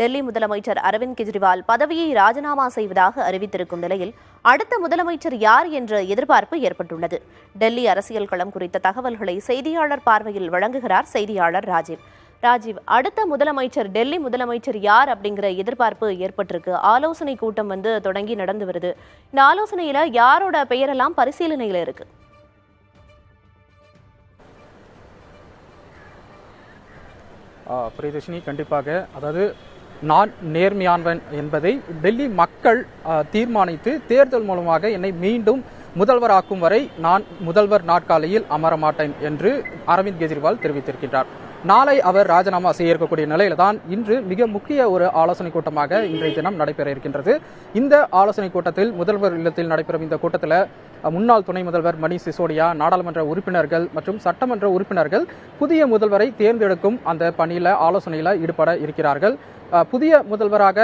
டெல்லி முதலமைச்சர் அரவிந்த் கெஜ்ரிவால் பதவியை ராஜினாமா செய்வதாக அறிவித்திருக்கும் நிலையில் அடுத்த முதலமைச்சர் யார் என்ற எதிர்பார்ப்பு ஏற்பட்டுள்ளது. டெல்லி அரசியல் களம் குறித்த தகவல்களை செய்தியாளர் பார்வையில் வழங்குகிறார் செய்தியாளர் ராஜீவ். அடுத்த முதலமைச்சர் டெல்லி முதலமைச்சர் யார் அப்படிங்கிற எதிர்பார்ப்பு ஏற்பட்டிருக்கு. ஆலோசனை கூட்டம் தொடங்கி நடந்து வருது. இந்த ஆலோசனையில யாரோட பெயரெல்லாம் பரிசீலனையில இருக்கு? பிரியதர்ஷினி, கண்டிப்பாக அதாவது நான் நேர்மையானவன் என்பதை டெல்லி மக்கள் தீர்மானித்து தேர்தல் மூலமாக என்னை மீண்டும் முதல்வராக்கும் வரை நான் முதல்வர் நாற்காலியில் அமர மாட்டேன் என்று அரவிந்த் கெஜ்ரிவால் தெரிவித்திருக்கின்றார். நாளை அவர் ராஜினாமா செய்ய இருக்கக்கூடிய நிலையில தான் இன்று மிக முக்கிய ஒரு ஆலோசனை கூட்டமாக இன்றைய தினம் நடைபெற இருக்கின்றது. இந்த ஆலோசனை கூட்டத்தில் முதல்வர் இல்லத்தில் நடைபெறும் இந்த கூட்டத்தில் முன்னாள் துணை முதல்வர் மணீஷ் சிசோடியா, நாடாளுமன்ற உறுப்பினர்கள் மற்றும் சட்டமன்ற உறுப்பினர்கள் புதிய முதல்வரை தேர்ந்தெடுக்கும் அந்த பணியில ஆலோசனையில ஈடுபட இருக்கிறார்கள். புதிய முதல்வராக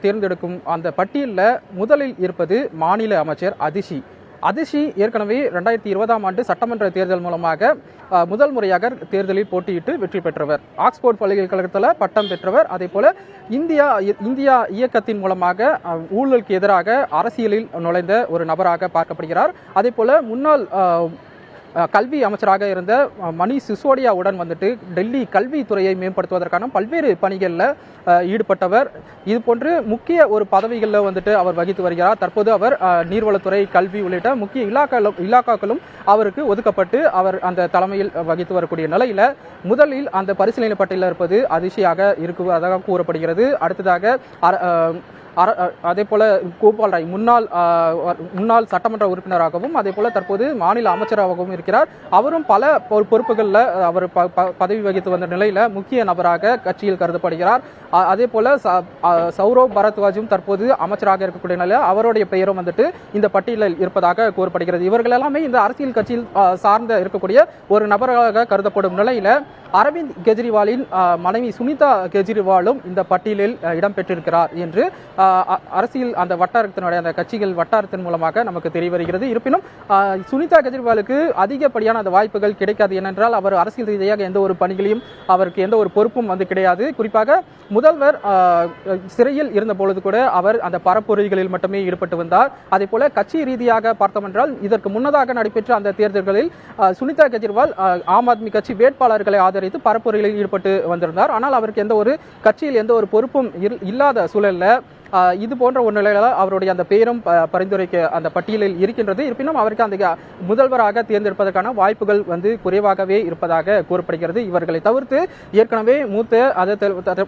தேர்ந்தெடுக்கும் அந்த பட்டியலில் முதலில் இருப்பது மாநில அமைச்சர் அதிஷி ஏற்கனவே 2020ஆம் ஆண்டு சட்டமன்ற தேர்தல் மூலமாக முதல் முறையாக தேர்தலில் போட்டியிட்டு வெற்றி பெற்றவர். ஆக்ஸ்போர்ட் பல்கலைக்கழகத்தில் பட்டம் பெற்றவர். அதே போல இந்தியா இயக்கத்தின் மூலமாக ஊழலுக்கு எதிராக அரசியலில் நுழைந்த ஒரு நபராக பார்க்கப்படுகிறார். அதே போல முன்னாள் கல்வி அமைச்சராக இருந்த மணீஷ் சிசோடியாவுடன் டெல்லி கல்வித்துறையை மேம்படுத்துவதற்கான பல்வேறு பணிகளில் ஈடுபட்டவர். இது போன்று முக்கிய ஒரு பதவிகளில் அவர் வகித்து வருகிறார். தற்போது அவர் நீர்வளத்துறை, கல்வி உள்ளிட்ட முக்கிய இலாக்காக்களும் அவருக்கு ஒதுக்கப்பட்டு அவர் அந்த தலைமையில் வகித்து வரக்கூடிய நிலையில முதலில் அந்த பரிசீலனை பட்டியலில் இருப்பது அதிர்ச்சியாக இருக்குவதாக கூறப்படுகிறது. அடுத்ததாக அதே போல கோபால் ராய் முன்னாள் சட்டமன்ற உறுப்பினராகவும் அதே போல தற்போது மாநில அமைச்சராகவும் இருக்கிறார். அவரும் பல பொறுப்புகளில் அவர் பதவி வகித்து வந்த நிலையில முக்கிய நபராக கட்சியில் கருதப்படுகிறார். அதே போல சௌரவ் பரத்வாஜும் தற்போது அமைச்சராக இருக்கக்கூடிய நிலையில அவருடைய பெயரும் இந்த பட்டியலில் இருப்பதாக கூறப்படுகிறது. இவர்கள் எல்லாமே இந்த அரசியல் கட்சியில் சார்ந்த இருக்கக்கூடிய ஒரு நபராக கருதப்படும் நிலையில அரவிந்த் கெஜ்ரிவாலின் மனைவி சுனிதா கெஜ்ரிவாலும் இந்த பட்டியலில் இடம்பெற்றிருக்கிறார் என்று அரசியல் அந்த வட்டாரத்தினுடைய அந்த கட்சிகள் வட்டாரத்தின் மூலமாக நமக்கு தெரிய வருகிறது. இருப்பினும் சுனிதா கெஜ்ரிவாலுக்கு அதிகப்படியான அந்த வாய்ப்புகள் கிடைக்காது. ஏனென்றால் அவர் அரசியல் ரீதியாக எந்த ஒரு பணிகளையும் அவருக்கு எந்த ஒரு பொறுப்பும் கிடையாது. குறிப்பாக முதல்வர் சிறையில் இருந்த பொழுது கூட அவர் அந்த பரப்புரைகளில் மட்டுமே ஈடுபட்டு வந்தார். அதே போல கட்சி ரீதியாக பார்த்தோம் என்றால் இதற்கு முன்னதாக நடைபெற்ற அந்த தேர்தல்களில் சுனிதா கெஜ்ரிவால் ஆம் ஆத்மி கட்சி வேட்பாளர்களை ஆதரித்து பரப்புரைகளில் ஈடுபட்டு வந்திருந்தார். ஆனால் அவருக்கு எந்த ஒரு கட்சியில் எந்த ஒரு பொறுப்பும் இல்லாத சூழல்ல இது போன்ற ஒரு நிலையில அவருடைய அந்த பெயரும் பரிந்துரைக்க அந்த பட்டியலில் இருக்கின்றது. இருப்பினும் அவருக்கு அந்த முதல்வராக தேர்ந்தெடுப்பதற்கான வாய்ப்புகள் குறைவாகவே இருப்பதாக கூறப்படுகிறது. இவர்களை தவிர்த்து ஏற்கனவே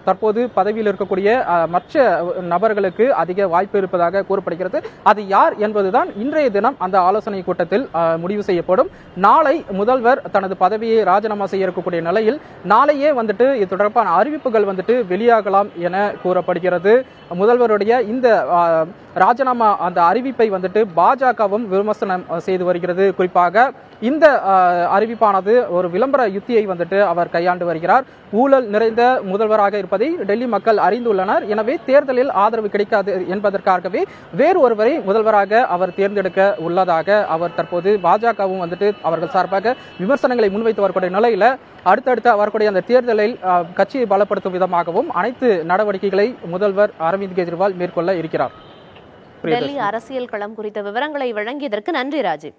தற்போது பதவியில் இருக்கக்கூடிய மற்ற நபர்களுக்கு அதிக வாய்ப்பு இருப்பதாக கூறப்படுகிறது. அது யார் என்பதுதான் இன்றைய தினம் அந்த ஆலோசனை கூட்டத்தில் முடிவு செய்யப்படும். நாளை முதல்வர் தனது பதவியை ராஜினாமா செய்ய இருக்கக்கூடிய நிலையில் நாளையே இது தொடர்பான அறிவிப்புகள் வெளியாகலாம் என கூறப்படுகிறது. முதல்வர் இந்த ராஜினாமா அந்த அறிவிப்பை பாஜகவும் விமர்சனம் செய்து வருகிறது. குறிப்பாக இந்த அறிவிப்பானது ஒரு விளம்பர யுத்தியை அவர் கையாண்டு வருகிறார். ஊழல் நிறைந்த முதல்வராக இருப்பதை டெல்லி மக்கள் அறிந்துள்ளனர். எனவே தேர்தலில் ஆதரவு கிடைக்காது என்பதற்காகவே வேறு ஒருவரை முதல்வராக அவர் தேர்ந்தெடுக்க உள்ளதாக அவர் தற்போது பாஜகவும் அவர்கள் சார்பாக விமர்சனங்களை முன்வைத்து வரக்கூடிய நிலையில அடுத்தடுத்து வரக்கூடிய அந்த தேர்தலில் கட்சியை பலப்படுத்தும் விதமாகவும் அனைத்து நடவடிக்கைகளை முதல்வர் அரவிந்த் கெஜ்ரிவால் மேற்கொள்ள இருக்கிறார். டெல்லி அரசியல் களம் குறித்த விவரங்களை வழங்கியதற்கு நன்றி ராஜீவ்.